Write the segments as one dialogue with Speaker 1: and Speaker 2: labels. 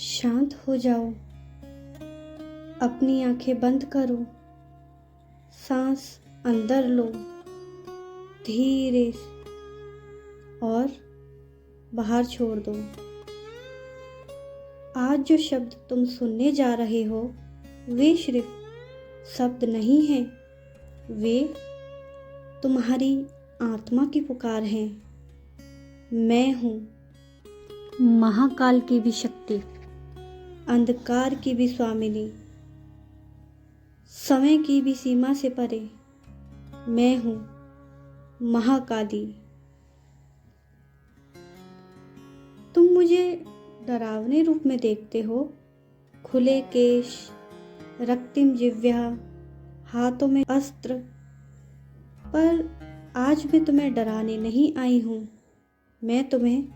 Speaker 1: शांत हो जाओ, अपनी आंखें बंद करो, सांस अंदर लो धीरे और बाहर छोड़ दो। आज जो शब्द तुम सुनने जा रहे हो वे सिर्फ शब्द नहीं हैं, वे तुम्हारी आत्मा की पुकार है। मैं हूँ महाकाल की भी शक्ति, अंधकार की भी स्वामिनी, समय की भी सीमा से परे। मैं हूँ महाकाली। तुम मुझे डरावने रूप में देखते हो, खुले केश, रक्तिम जिह्वा, हाथों में अस्त्र, पर आज मैं तुम्हें डराने नहीं आई हूँ, मैं तुम्हें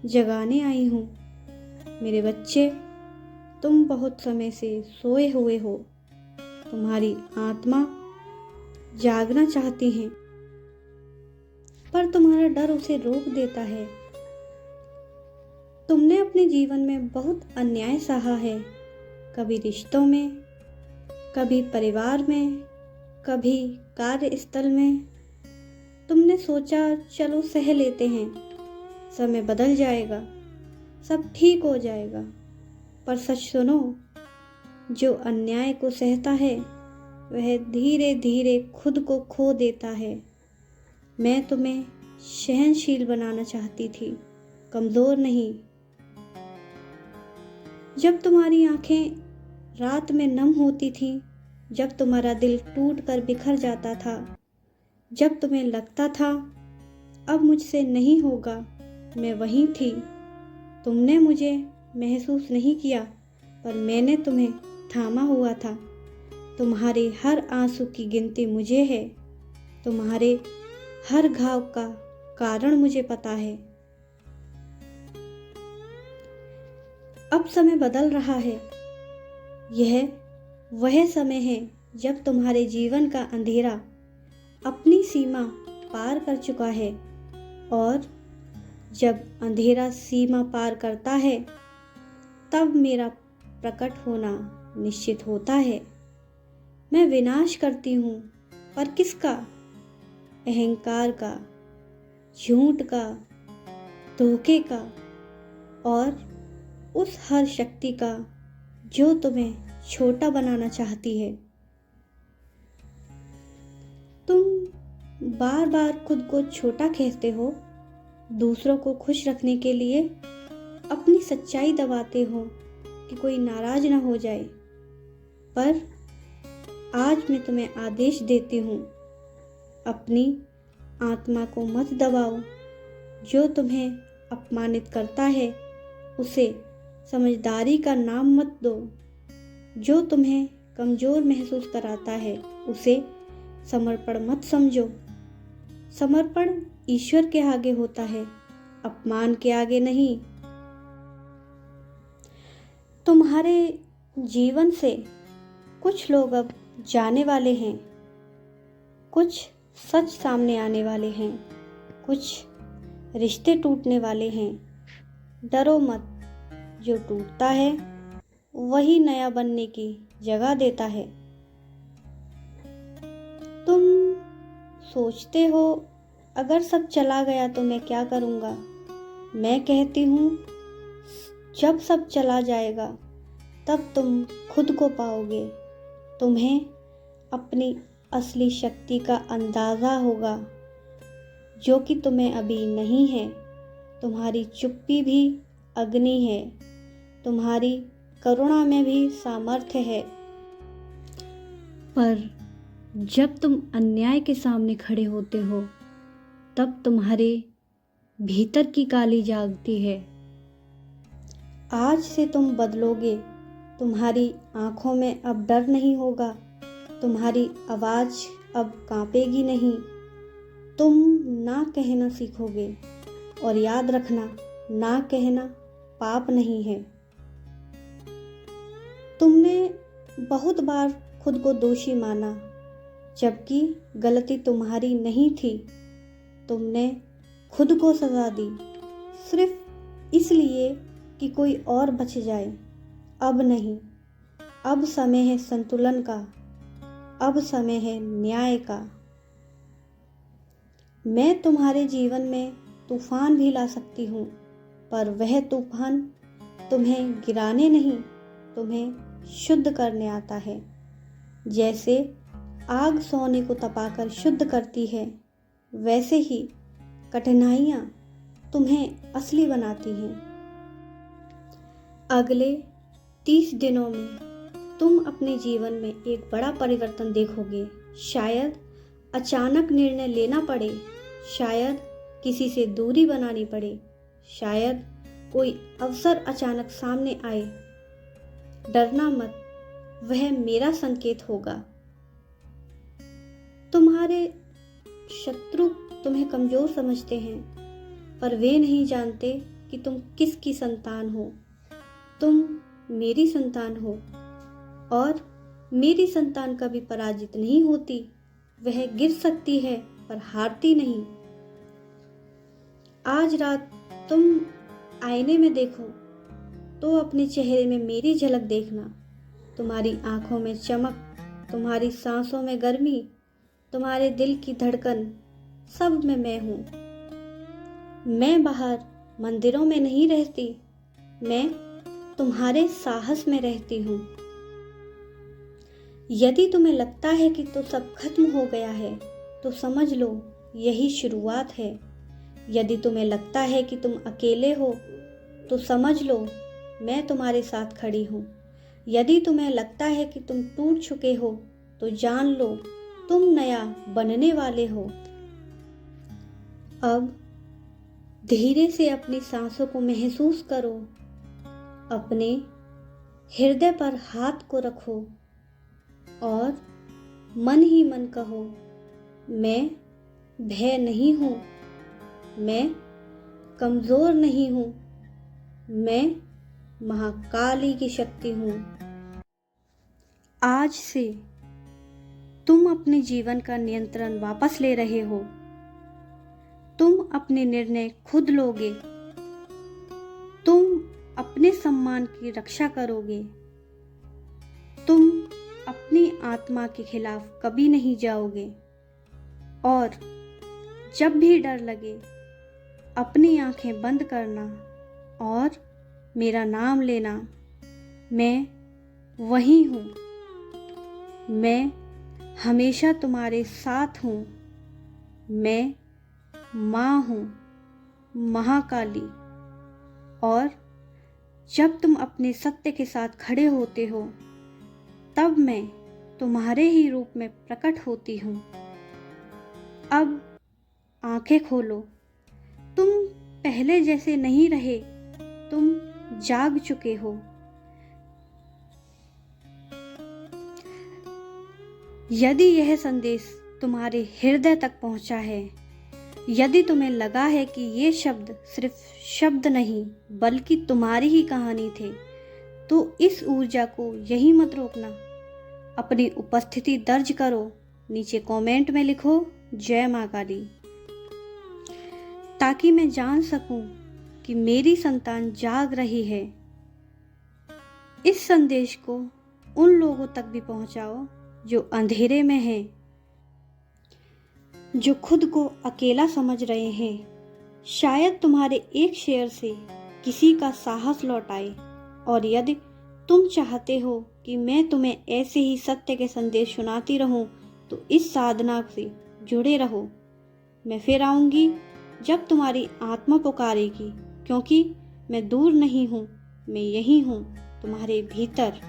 Speaker 1: जगाने आई हूँ। मेरे बच्चे, तुम बहुत समय से सोए हुए हो, तुम्हारी आत्मा जागना चाहती है, पर तुम्हारा डर उसे रोक देता है। तुमने अपने जीवन में बहुत अन्याय सहा है, कभी रिश्तों में, कभी परिवार में, कभी कार्यस्थल में। तुमने सोचा चलो सह लेते हैं, समय बदल जाएगा, सब ठीक हो जाएगा। पर सच सुनो, जो अन्याय को सहता है वह धीरे धीरे खुद को खो देता है। मैं तुम्हें सहनशील बनाना चाहती थी, कमज़ोर नहीं। जब तुम्हारी आंखें रात में नम होती थीं, जब तुम्हारा दिल टूट कर बिखर जाता था, जब तुम्हें लगता था अब मुझसे नहीं होगा, मैं वहीं थी। तुमने मुझे महसूस नहीं किया, पर मैंने तुम्हें थामा हुआ था। तुम्हारे हर आंसू की गिनती मुझे है, तुम्हारे हर घाव का कारण मुझे पता है। अब समय बदल रहा है, यह वह समय है जब तुम्हारे जीवन का अंधेरा अपनी सीमा पार कर चुका है, और जब अंधेरा सीमा पार करता है तब मेरा प्रकट होना निश्चित होता है। मैं विनाश करती हूँ, पर किसका? अहंकार का, झूठ का, धोखे का, और उस हर शक्ति का जो तुम्हें छोटा बनाना चाहती है। तुम बार बार खुद को छोटा कहते हो, दूसरों को खुश रखने के लिए अपनी सच्चाई दबाते हो कि कोई नाराज ना हो जाए। पर आज मैं तुम्हें आदेश देती हूँ, अपनी आत्मा को मत दबाओ। जो तुम्हें अपमानित करता है उसे समझदारी का नाम मत दो। जो तुम्हें कमज़ोर महसूस कराता है उसे समर्पण मत समझो। समर्पण ईश्वर के आगे होता है, अपमान के आगे नहीं। तुम्हारे जीवन से कुछ लोग अब जाने वाले हैं, कुछ सच सामने आने वाले हैं, कुछ रिश्ते टूटने वाले हैं। डरो मत, जो टूटता है वही नया बनने की जगह देता है। तुम सोचते हो अगर सब चला गया तो मैं क्या करूँगा? मैं कहती हूँ जब सब चला जाएगा तब तुम खुद को पाओगे। तुम्हें अपनी असली शक्ति का अंदाज़ा होगा, जो कि तुम्हें अभी नहीं है। तुम्हारी चुप्पी भी अग्नि है, तुम्हारी करुणा में भी सामर्थ्य है। पर जब तुम अन्याय के सामने खड़े होते हो तब तुम्हारे भीतर की काली जागती है। आज से तुम बदलोगे, तुम्हारी आँखों में अब डर नहीं होगा, तुम्हारी आवाज़ अब कांपेगी नहीं। तुम ना कहना सीखोगे, और याद रखना, ना कहना पाप नहीं है। तुमने बहुत बार खुद को दोषी माना, जबकि गलती तुम्हारी नहीं थी। तुमने खुद को सजा दी सिर्फ इसलिए कि कोई और बच जाए। अब नहीं, अब समय है संतुलन का, अब समय है न्याय का। मैं तुम्हारे जीवन में तूफान भी ला सकती हूँ, पर वह तूफान तुम्हें गिराने नहीं, तुम्हें शुद्ध करने आता है। जैसे आग सोने को तपाकर शुद्ध करती है, वैसे ही कठिनाइयाँ तुम्हें असली बनाती हैं। अगले 30 दिनों में तुम अपने जीवन में एक बड़ा परिवर्तन देखोगे। शायद अचानक निर्णय लेना पड़े, शायद किसी से दूरी बनानी पड़े, शायद कोई अवसर अचानक सामने आए। डरना मत, वह मेरा संकेत होगा। तुम्हारे शत्रु तुम्हें कमजोर समझते हैं, पर वे नहीं जानते कि तुम किसकी संतान हो। तुम मेरी संतान हो, और मेरी संतान कभी पराजित नहीं होती। वह गिर सकती है पर हारती नहीं। आज रात तुम आईने में देखो तो अपने चेहरे में मेरी झलक देखना। तुम्हारी आंखों में चमक, तुम्हारी सांसों में गर्मी, तुम्हारे दिल की धड़कन, सब में मैं हूँ। मैं बाहर मंदिरों में नहीं रहती, मैं तुम्हारे साहस में रहती हूँ। यदि तुम्हें लगता है कि तो सब खत्म हो गया है, तो समझ लो यही शुरुआत है। यदि तुम्हें लगता है कि तुम अकेले हो, तो समझ लो मैं तुम्हारे साथ खड़ी हूँ। यदि तुम्हें लगता है कि तुम टूट चुके हो, तो जान लो तुम नया बनने वाले हो। अब धीरे से अपनी सांसों को महसूस करो, अपने हृदय पर हाथ को रखो और मन ही मन कहो, मैं भय नहीं हूँ, मैं कमज़ोर नहीं हूँ, मैं महाकाली की शक्ति हूँ। आज से तुम अपने जीवन का नियंत्रण वापस ले रहे हो। तुम अपने निर्णय खुद लोगे। तुम अपने सम्मान की रक्षा करोगे। तुम अपनी आत्मा के खिलाफ कभी नहीं जाओगे। और जब भी डर लगे, अपनी आंखें बंद करना और मेरा नाम लेना। मैं वही हूँ। मैं हमेशा तुम्हारे साथ हूँ। मैं माँ हूँ, महाकाली। और जब तुम अपने सत्य के साथ खड़े होते हो, तब मैं तुम्हारे ही रूप में प्रकट होती हूँ। अब आंखें खोलो। तुम पहले जैसे नहीं रहे, तुम जाग चुके हो। यदि यह संदेश तुम्हारे हृदय तक पहुंचा है, यदि तुम्हें लगा है कि ये शब्द सिर्फ शब्द नहीं बल्कि तुम्हारी ही कहानी थे, तो इस ऊर्जा को यहीं मत रोकना। अपनी उपस्थिति दर्ज करो। नीचे कमेंट में लिखो जय माँ काली, ताकि मैं जान सकूं कि मेरी संतान जाग रही है। इस संदेश को उन लोगों तक भी पहुंचाओ जो अंधेरे में हैं, जो खुद को अकेला समझ रहे हैं। शायद तुम्हारे एक शेयर से किसी का साहस लौट आए। और यदि तुम चाहते हो कि मैं तुम्हें ऐसे ही सत्य के संदेश सुनाती रहूं, तो इस साधना से जुड़े रहो। मैं फिर आऊंगी जब तुम्हारी आत्मा पुकारेगी, क्योंकि मैं दूर नहीं हूँ, मैं यही हूँ, तुम्हारे भीतर।